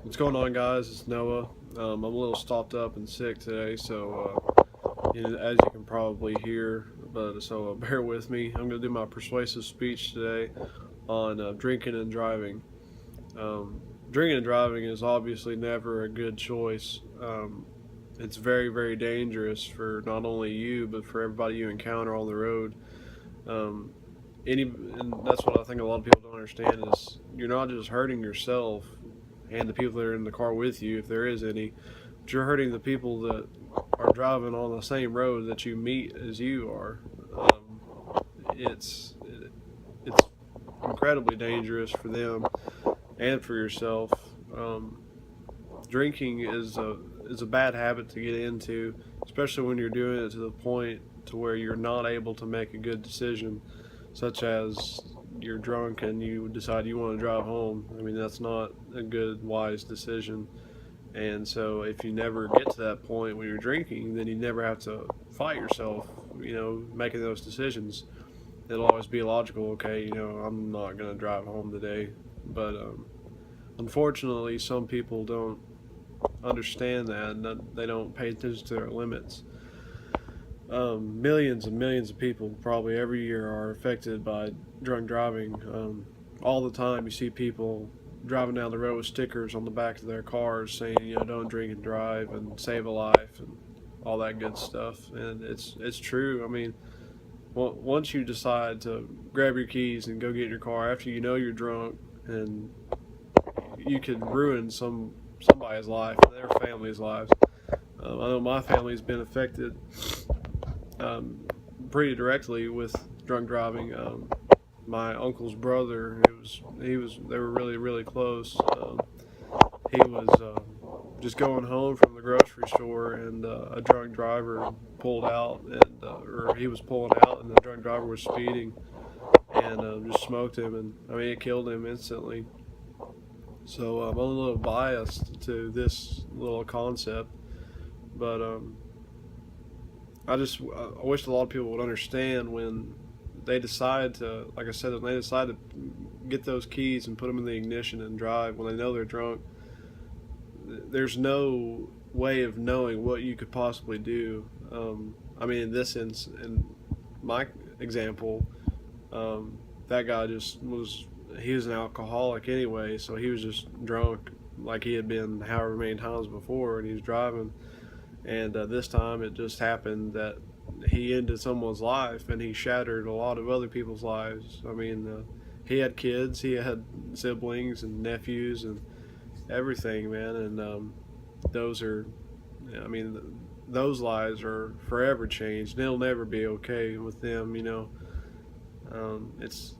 What's going on, guys? It's Noah. I'm a little stopped up and sick today, so as you can probably hear, but bear with me. I'm going to do my persuasive speech today on drinking and driving. Um, Drinking and driving is obviously never a good choice. It's very, very dangerous for not only you, but for everybody you encounter on the road. Um, and that's what I think a lot of people don't understand is you're not just hurting yourself and the people that are in the car with you, if there is any, but you're hurting the people that are driving on the same road that you meet as you are. Um, it's incredibly dangerous for them and for yourself. Um, Drinking is a bad habit to get into, especially when you're doing it to the point to where you're not able to make a good decision, such as you're drunk and you decide you want to drive home. I mean, that's not a good, wise decision. And so, if you never get to that point when you're drinking, then you never have to fight yourself, making those decisions. It'll always be logical, okay, I'm not going to drive home today. But unfortunately, some people don't understand that and that they don't pay attention to their limits. Millions and millions of people probably every year are affected by drunk driving. All the time, you see people driving down the road with stickers on the back of their cars saying, don't drink and drive and save a life and all that good stuff. And it's true. I mean, once you decide to grab your keys and go get in your car after you know you're drunk, and you could ruin somebody's life, their family's lives. I know my family's been affected um, pretty directly with drunk driving. My uncle's brother, they were really really close. He was just going home from the grocery store, and a drunk driver pulled out, or he was pulling out, and the drunk driver was speeding and just smoked him, and I mean it killed him instantly. So I'm a little biased to this little concept, but I wish a lot of people would understand when they decide to, like I said, when they decide to get those keys and put them in the ignition and drive when they know they're drunk. There's no way of knowing what you could possibly do. I mean, in my example, that guy he was an alcoholic anyway, so he was just drunk like he had been however many times before, and he was driving. And this time it just happened that he ended someone's life and he shattered a lot of other people's lives. I mean, he had kids, he had siblings and nephews and everything, man. And those are, I mean, those lives are forever changed. They'll never be okay with them, It's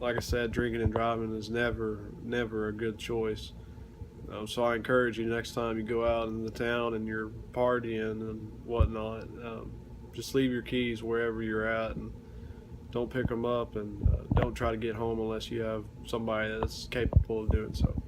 like I said, drinking and driving is never a good choice. So I encourage you next time you go out in the town and you're partying and whatnot, just leave your keys wherever you're at and don't pick them up, and don't try to get home unless you have somebody that's capable of doing so.